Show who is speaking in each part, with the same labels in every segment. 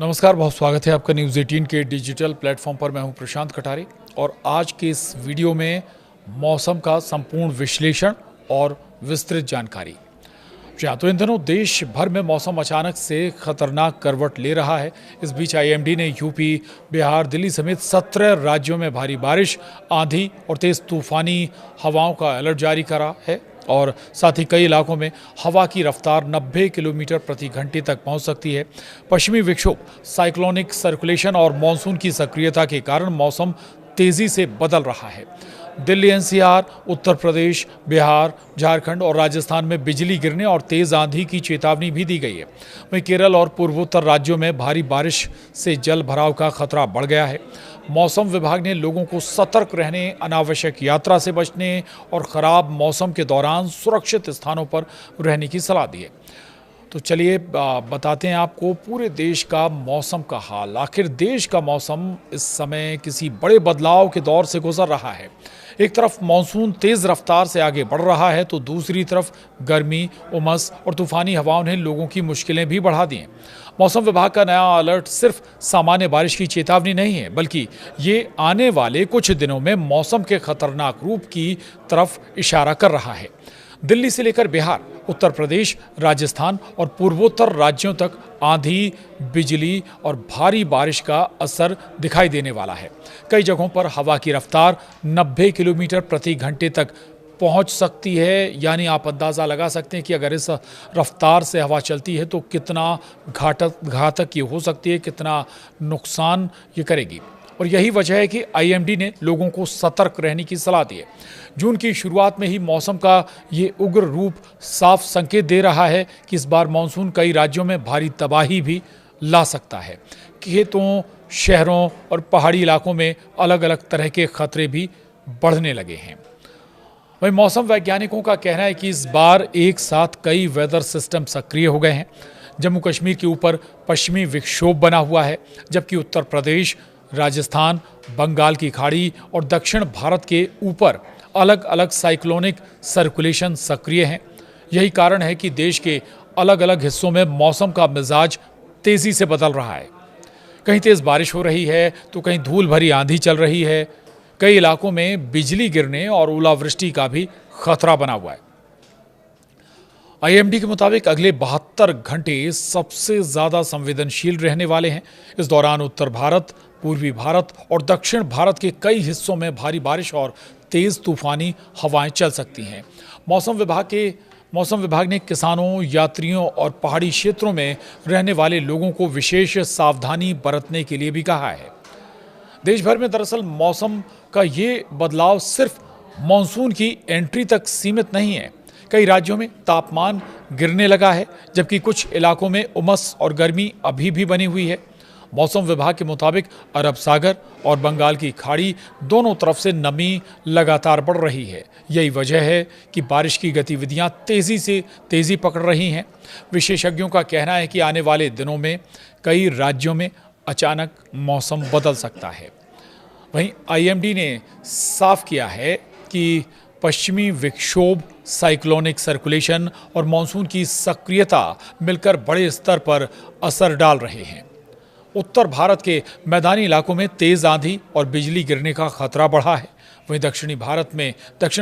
Speaker 1: नमस्कार, बहुत स्वागत है आपका न्यूज़ 18 के डिजिटल प्लेटफॉर्म पर। मैं हूं प्रशांत कटारे और आज के इस वीडियो में मौसम का संपूर्ण विश्लेषण और विस्तृत जानकारी। तो इन दिनों देश भर में मौसम अचानक से खतरनाक करवट ले रहा है। इस बीच आईएमडी ने यूपी, बिहार, दिल्ली समेत 17 राज्यों में भारी बारिश, आंधी और तेज तूफानी हवाओं का अलर्ट जारी करा है और साथ ही कई इलाकों में हवा की रफ्तार 90 किलोमीटर प्रति घंटे तक पहुंच सकती है। पश्चिमी विक्षोभ, साइक्लोनिक सर्कुलेशन और मानसून की सक्रियता के कारण मौसम तेजी से बदल रहा है। दिल्ली, एनसीआर, उत्तर प्रदेश, बिहार, झारखंड और राजस्थान में बिजली गिरने और तेज आंधी की चेतावनी भी दी गई है। वहीं केरल और पूर्वोत्तर राज्यों में भारी बारिश से जल भराव का खतरा बढ़ गया है। मौसम विभाग ने लोगों को सतर्क रहने, अनावश्यक यात्रा से बचने और खराब मौसम के दौरान सुरक्षित स्थानों पर रहने की सलाह दी है। तो चलिए बताते हैं आपको पूरे देश का मौसम का हाल। आखिर देश का मौसम इस समय किसी बड़े बदलाव के दौर से गुजर रहा है। एक तरफ मानसून तेज रफ्तार से आगे बढ़ रहा है तो दूसरी तरफ गर्मी, उमस और तूफानी हवाओं ने लोगों की मुश्किलें भी बढ़ा दी हैं। मौसम विभाग का नया अलर्ट सिर्फ सामान्य बारिश की चेतावनी नहीं है, बल्कि ये आने वाले कुछ दिनों में मौसम के खतरनाक रूप की तरफ इशारा कर रहा है। दिल्ली से लेकर बिहार, उत्तर प्रदेश, राजस्थान और पूर्वोत्तर राज्यों तक आंधी, बिजली और भारी बारिश का असर दिखाई देने वाला है। कई जगहों पर हवा की रफ्तार 90 किलोमीटर प्रति घंटे तक पहुंच सकती है। यानी आप अंदाज़ा लगा सकते हैं कि अगर इस रफ्तार से हवा चलती है तो कितना घातक ये हो सकती है, कितना नुकसान ये करेगी। और यही वजह है कि आईएमडी ने लोगों को सतर्क रहने की सलाह दी है। जून की शुरुआत में ही मौसम का ये उग्र रूप साफ संकेत दे रहा है कि इस बार मानसून कई राज्यों में भारी तबाही भी ला सकता है। खेतों, शहरों और पहाड़ी इलाकों में अलग अलग तरह के खतरे भी बढ़ने लगे हैं। वहीं मौसम वैज्ञानिकों का कहना है कि इस बार एक साथ कई वेदर सिस्टम सक्रिय हो गए हैं। जम्मू कश्मीर के ऊपर पश्चिमी विक्षोभ बना हुआ है, जबकि उत्तर प्रदेश, राजस्थान, बंगाल की खाड़ी और दक्षिण भारत के ऊपर अलग अलग साइक्लोनिक सर्कुलेशन सक्रिय हैं। यही कारण है कि देश के अलग अलग हिस्सों में मौसम का मिजाज तेजी से बदल रहा है। कहीं तेज बारिश हो रही है तो कहीं धूल भरी आंधी चल रही है। कई इलाकों में बिजली गिरने और ओलावृष्टि का भी खतरा बना हुआ है। आईएमडी के मुताबिक अगले 72 घंटे सबसे ज्यादा संवेदनशील रहने वाले हैं। इस दौरान उत्तर भारत, पूर्वी भारत और दक्षिण भारत के कई हिस्सों में भारी बारिश और तेज तूफानी हवाएं चल सकती हैं। मौसम विभाग ने किसानों, यात्रियों और पहाड़ी क्षेत्रों में रहने वाले लोगों को विशेष सावधानी बरतने के लिए भी कहा है। देश भर में दरअसल मौसम का ये बदलाव सिर्फ मानसून की एंट्री तक सीमित नहीं है। कई राज्यों में तापमान गिरने लगा है, जबकि कुछ इलाकों में उमस और गर्मी अभी भी बनी हुई है। मौसम विभाग के मुताबिक अरब सागर और बंगाल की खाड़ी दोनों तरफ से नमी लगातार बढ़ रही है। यही वजह है कि बारिश की गतिविधियां तेजी पकड़ रही हैं। विशेषज्ञों का कहना है कि आने वाले दिनों में कई राज्यों में अचानक मौसम बदल सकता है। वहीं आईएमडी ने साफ किया है कि पश्चिमी विक्षोभ, साइक्लोनिक सर्कुलेशन और मानसून की सक्रियता मिलकर बड़े स्तर पर असर डाल रहे हैं। उत्तर भारत के मैदानी इलाकों में तेज आंधी और बिजली गिरने का खतरा बढ़ा है। वहीं दक्षिण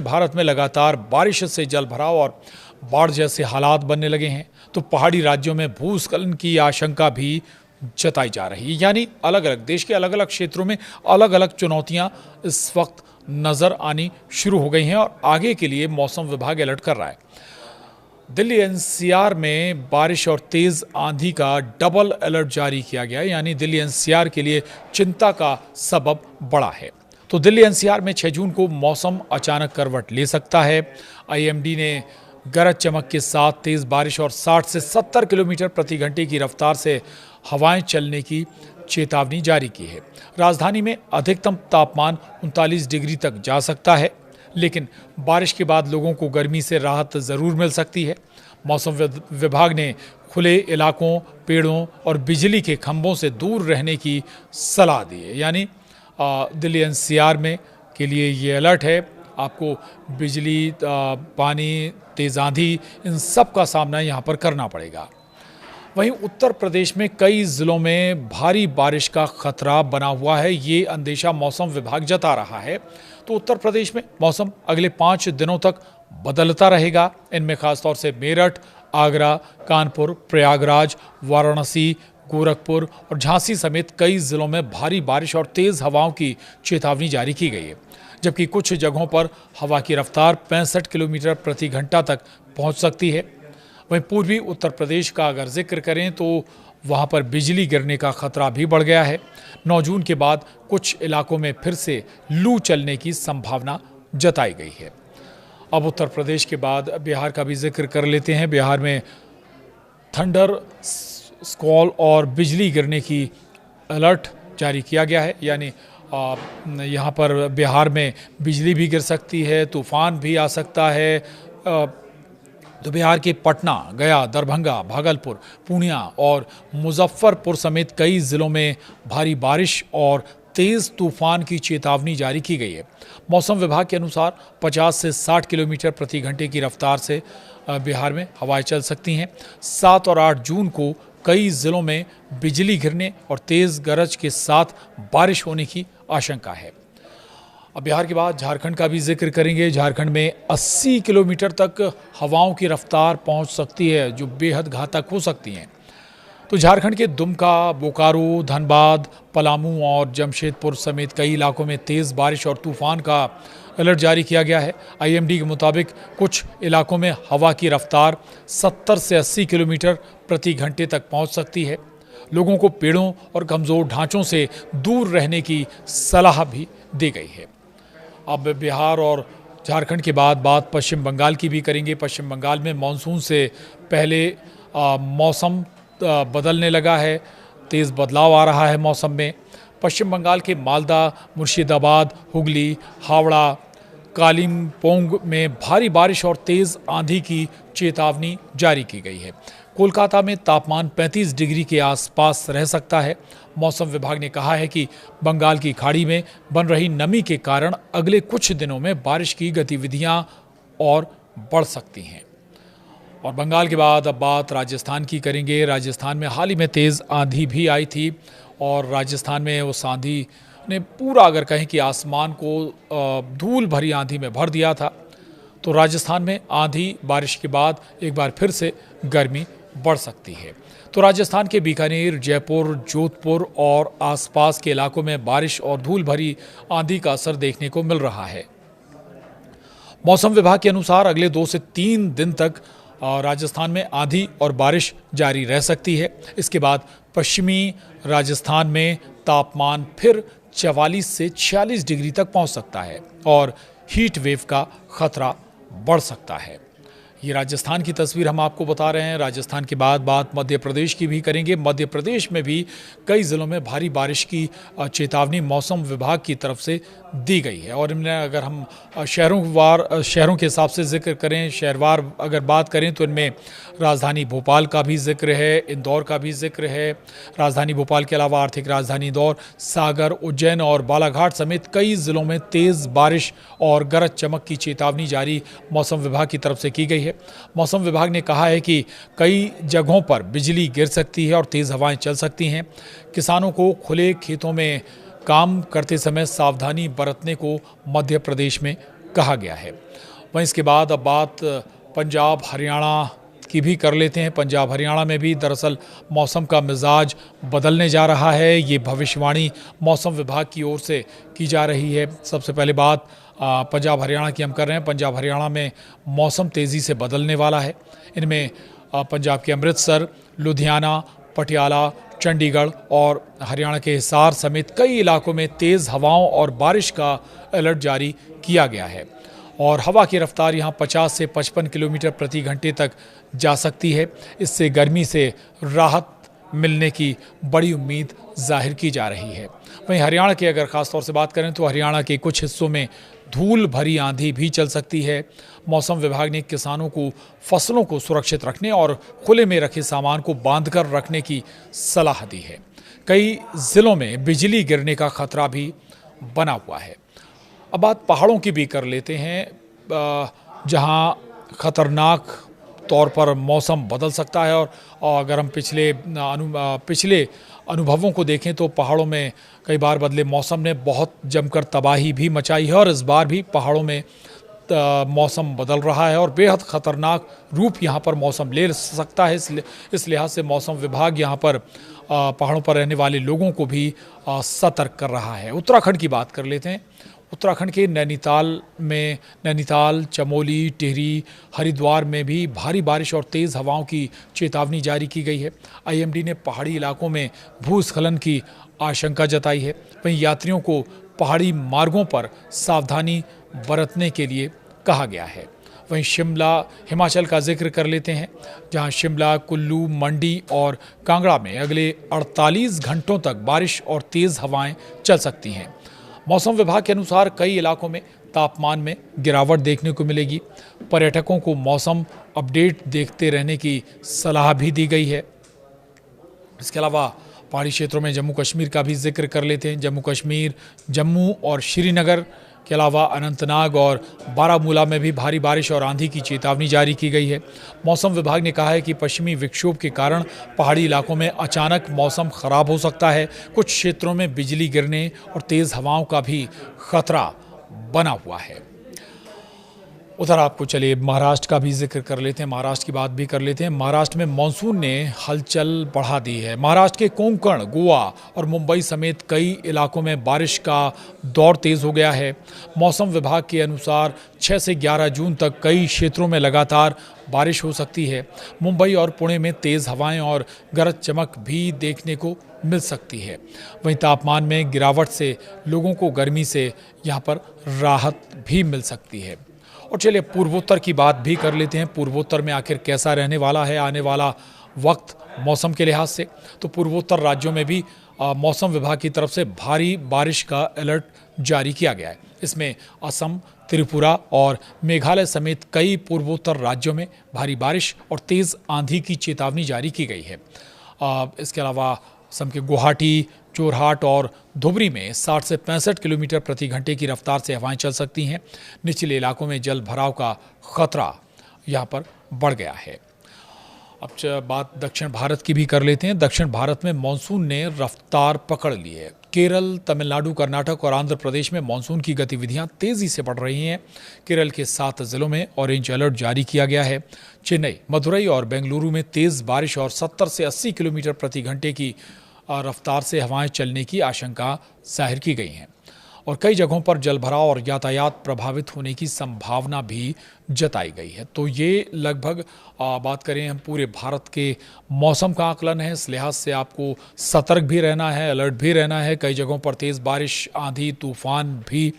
Speaker 1: भारत में लगातार बारिश से जल भराव और बाढ़ जैसे हालात बनने लगे हैं। तो पहाड़ी राज्यों में भूस्खलन की आशंका भी जताई जा रही है। यानी देश के अलग अलग क्षेत्रों में अलग अलग चुनौतियां इस वक्त नजर आनी शुरू हो गई हैं और आगे के लिए मौसम विभाग अलर्ट कर रहा है। दिल्ली एनसीआर में बारिश और तेज आंधी का डबल अलर्ट जारी किया गया है। यानी दिल्ली एनसीआर के लिए चिंता का सबब बड़ा है। तो दिल्ली एनसीआर में 6 जून को मौसम अचानक करवट ले सकता है। आईएमडी ने गरज चमक के साथ तेज बारिश और 60 से 70 किलोमीटर प्रति घंटे की रफ्तार से हवाएं चलने की चेतावनी जारी की है। राजधानी में अधिकतम तापमान 39 डिग्री तक जा सकता है, लेकिन बारिश के बाद लोगों को गर्मी से राहत ज़रूर मिल सकती है। मौसम विभाग ने खुले इलाकों, पेड़ों और बिजली के खंभों से दूर रहने की सलाह दी है। यानी दिल्ली एनसीआर में के लिए ये अलर्ट है। आपको बिजली, पानी, तेज़ आंधी, इन सब का सामना यहाँ पर करना पड़ेगा। वहीं उत्तर प्रदेश में कई जिलों में भारी बारिश का खतरा बना हुआ है, ये अंदेशा मौसम विभाग जता रहा है। तो उत्तर प्रदेश में मौसम अगले 5 दिनों तक बदलता रहेगा। इनमें खासतौर से मेरठ, आगरा, कानपुर, प्रयागराज, वाराणसी, गोरखपुर और झांसी समेत कई जिलों में भारी बारिश और तेज हवाओं की चेतावनी जारी की गई है, जबकि कुछ जगहों पर हवा की रफ्तार 65 किलोमीटर प्रति घंटा तक पहुंच सकती है। वहीं पूर्वी उत्तर प्रदेश का अगर जिक्र करें तो वहां पर बिजली गिरने का खतरा भी बढ़ गया है। 9 जून के बाद कुछ इलाकों में फिर से लू चलने की संभावना जताई गई है। अब उत्तर प्रदेश के बाद बिहार का भी जिक्र कर लेते हैं। बिहार में थंडर स्क्वॉल और बिजली गिरने की अलर्ट जारी किया गया है, यानी यहाँ पर बिहार में बिजली भी गिर सकती है, तूफान भी आ सकता है। तो बिहार के पटना, गया, दरभंगा, भागलपुर, पूर्णिया और मुजफ्फरपुर समेत कई जिलों में भारी बारिश और तेज तूफान की चेतावनी जारी की गई है। मौसम विभाग के अनुसार 50 से 60 किलोमीटर प्रति घंटे की रफ्तार से बिहार में हवाएं चल सकती हैं। 7 और 8 जून को कई जिलों में बिजली गिरने और तेज गरज के साथ बारिश होने की आशंका है। अब बिहार के बाद झारखंड का भी जिक्र करेंगे। झारखंड में 80 किलोमीटर तक हवाओं की रफ्तार पहुंच सकती है, जो बेहद घातक हो सकती हैं। तो झारखंड के दुमका, बोकारो, धनबाद, पलामू और जमशेदपुर समेत कई इलाकों में तेज़ बारिश और तूफान का अलर्ट जारी किया गया है। आईएमडी के मुताबिक कुछ इलाकों में हवा की रफ्तार 70 से 80 किलोमीटर प्रति घंटे तक पहुंच सकती है। लोगों को पेड़ों और कमज़ोर ढांचों से दूर रहने की सलाह भी दी गई है। अब बिहार और झारखंड के बाद बात पश्चिम बंगाल की भी करेंगे। पश्चिम बंगाल में मानसून से पहले मौसम बदलने लगा है, तेज़ बदलाव आ रहा है मौसम में। पश्चिम बंगाल के मालदा, मुर्शिदाबाद, हुगली, हावड़ा, कालिम्पोंग में भारी बारिश और तेज़ आंधी की चेतावनी जारी की गई है। कोलकाता में तापमान 35 डिग्री के आसपास रह सकता है। मौसम विभाग ने कहा है कि बंगाल की खाड़ी में बन रही नमी के कारण अगले कुछ दिनों में बारिश की गतिविधियां और बढ़ सकती हैं। और बंगाल के बाद अब बात राजस्थान की करेंगे। राजस्थान में हाल ही में तेज़ आंधी भी आई थी और राजस्थान में उस आंधी ने पूरा अगर कहें कि आसमान को धूल भरी आंधी में भर दिया था। तो राजस्थान में आंधी बारिश के बाद एक बार फिर से गर्मी बढ़ सकती है। तो राजस्थान के बीकानेर, जयपुर, जोधपुर और आसपास के इलाकों में बारिश और धूल भरी आंधी का असर देखने को मिल रहा है। मौसम विभाग के अनुसार अगले 2 से 3 दिन तक राजस्थान में आंधी और बारिश जारी रह सकती है। इसके बाद पश्चिमी राजस्थान में तापमान फिर 44 से 46 डिग्री तक पहुंच सकता है और हीट वेव का खतरा बढ़ सकता है। ये राजस्थान की तस्वीर हम आपको बता रहे हैं। राजस्थान के बाद बात मध्य प्रदेश की भी करेंगे। मध्य प्रदेश में भी कई ज़िलों में भारी बारिश की चेतावनी मौसम विभाग की तरफ से दी गई है। और इनमें अगर हम शहरों के हिसाब से जिक्र करें, शहरवार अगर बात करें तो इनमें राजधानी भोपाल का भी जिक्र है, इंदौर का भी जिक्र है। राजधानी भोपाल के अलावा आर्थिक राजधानी इंदौर, सागर, उज्जैन और बालाघाट समेत कई ज़िलों में तेज़ बारिश और गरज चमक की चेतावनी जारी मौसम विभाग की तरफ से की गई है। मौसम विभाग ने कहा है कि कई जगहों पर बिजली गिर सकती है और तेज़ हवाएं चल सकती हैं। किसानों को खुले खेतों में काम करते समय सावधानी बरतने को मध्य प्रदेश में कहा गया है। वहीं इसके बाद अब बात पंजाब, हरियाणा की भी कर लेते हैं। पंजाब, हरियाणा में भी दरअसल मौसम का मिजाज बदलने जा रहा है। ये भविष्यवाणी मौसम विभाग की ओर से की जा रही है। सबसे पहले बात पंजाब हरियाणा की हम कर रहे हैं। पंजाब हरियाणा में मौसम तेज़ी से बदलने वाला है। इनमें पंजाब के अमृतसर, लुधियाना, पटियाला, चंडीगढ़ और हरियाणा के हिसार समेत कई इलाकों में तेज़ हवाओं और बारिश का अलर्ट जारी किया गया है। और हवा की रफ्तार यहाँ 50 से 55 किलोमीटर प्रति घंटे तक जा सकती है। इससे गर्मी से राहत मिलने की बड़ी उम्मीद जाहिर की जा रही है। वहीं हरियाणा की अगर ख़ास तौर से बात करें तो हरियाणा के कुछ हिस्सों में धूल भरी आंधी भी चल सकती है। मौसम विभाग ने किसानों को फसलों को सुरक्षित रखने और खुले में रखे सामान को बांधकर रखने की सलाह दी है। कई ज़िलों में बिजली गिरने का खतरा भी बना हुआ है। अब बात पहाड़ों की भी कर लेते हैं, जहां खतरनाक तौर पर मौसम बदल सकता है। और अगर हम पिछले अनुभवों को देखें तो पहाड़ों में कई बार बदले मौसम ने बहुत जमकर तबाही भी मचाई है, और इस बार भी पहाड़ों में मौसम बदल रहा है और बेहद ख़तरनाक रूप यहाँ पर मौसम ले सकता है। इस लिहाज से मौसम विभाग यहाँ पर पहाड़ों पर रहने वाले लोगों को भी सतर्क कर रहा है। उत्तराखंड की बात कर लेते हैं। उत्तराखंड के नैनीताल, चमोली, टिहरी, हरिद्वार में भी भारी बारिश और तेज़ हवाओं की चेतावनी जारी की गई है। आईएमडी ने पहाड़ी इलाकों में भूस्खलन की आशंका जताई है। वहीं यात्रियों को पहाड़ी मार्गों पर सावधानी बरतने के लिए कहा गया है। वहीं शिमला, हिमाचल का जिक्र कर लेते हैं, जहां शिमला, कुल्लू, मंडी और कांगड़ा में अगले 48 घंटों तक बारिश और तेज़ हवाएं चल सकती हैं। मौसम विभाग के अनुसार कई इलाकों में तापमान में गिरावट देखने को मिलेगी। पर्यटकों को मौसम अपडेट देखते रहने की सलाह भी दी गई है। इसके अलावा पहाड़ी क्षेत्रों में जम्मू कश्मीर का भी जिक्र कर लेते हैं। जम्मू कश्मीर, जम्मू और श्रीनगर के अलावा अनंतनाग और बारामूला में भी भारी बारिश और आंधी की चेतावनी जारी की गई है। मौसम विभाग ने कहा है कि पश्चिमी विक्षोभ के कारण पहाड़ी इलाकों में अचानक मौसम खराब हो सकता है। कुछ क्षेत्रों में बिजली गिरने और तेज़ हवाओं का भी खतरा बना हुआ है। उधर आपको चलिए महाराष्ट्र का भी जिक्र कर लेते हैं, महाराष्ट्र की बात भी कर लेते हैं। महाराष्ट्र में मानसून ने हलचल बढ़ा दी है। महाराष्ट्र के कोंकण, गोवा और मुंबई समेत कई इलाकों में बारिश का दौर तेज हो गया है। मौसम विभाग के अनुसार 6 से 11 जून तक कई क्षेत्रों में लगातार बारिश हो सकती है। मुंबई और पुणे में तेज़ हवाएं और गरज चमक भी देखने को मिल सकती है। वहीं तापमान में गिरावट से लोगों को गर्मी से यहाँ पर राहत भी मिल सकती है। और चलिए पूर्वोत्तर की बात भी कर लेते हैं। पूर्वोत्तर में आखिर कैसा रहने वाला है आने वाला वक्त मौसम के लिहाज से, तो पूर्वोत्तर राज्यों में भी मौसम विभाग की तरफ से भारी बारिश का अलर्ट जारी किया गया है। इसमें असम, त्रिपुरा और मेघालय समेत कई पूर्वोत्तर राज्यों में भारी बारिश और तेज़ आंधी की चेतावनी जारी की गई है। इसके अलावा असम के गुवाहाटी, जोरहाट और धुबरी में 60 से 65 किलोमीटर प्रति घंटे की रफ्तार से हवाएं चल सकती हैं। निचले इलाकों में जल भराव का खतरा यहाँ पर बढ़ गया है। अब बात दक्षिण भारत की भी कर लेते हैं। दक्षिण भारत में मानसून ने रफ्तार पकड़ ली है। केरल, तमिलनाडु, कर्नाटक और आंध्र प्रदेश में मानसून की गतिविधियां तेजी से बढ़ रही हैं। केरल के 7 जिलों में ऑरेंज अलर्ट जारी किया गया है। चेन्नई, मदुरई और बेंगलुरु में तेज बारिश और 70 से 80 किलोमीटर प्रति घंटे की रफ्तार से हवाएं चलने की आशंका जाहिर की गई हैं। और कई जगहों पर जलभराव और यातायात प्रभावित होने की संभावना भी जताई गई है। तो ये लगभग बात करें हम पूरे भारत के मौसम का आकलन है। इस लिहाज से आपको सतर्क भी रहना है, अलर्ट भी रहना है। कई जगहों पर तेज़ बारिश, आंधी, तूफान भी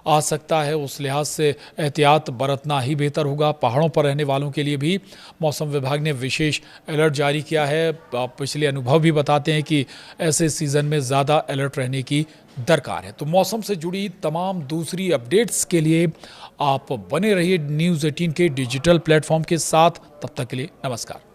Speaker 1: आ सकता है। उस लिहाज से एहतियात बरतना ही बेहतर होगा। पहाड़ों पर रहने वालों के लिए भी मौसम विभाग ने विशेष अलर्ट जारी किया है। पिछले अनुभव भी बताते हैं कि ऐसे सीज़न में ज़्यादा अलर्ट रहने की दरकार है। तो मौसम से जुड़ी तमाम दूसरी अपडेट्स के लिए आप बने रहिए न्यूज़ 18 के डिजिटल प्लेटफॉर्म के साथ। तब तक के लिए नमस्कार।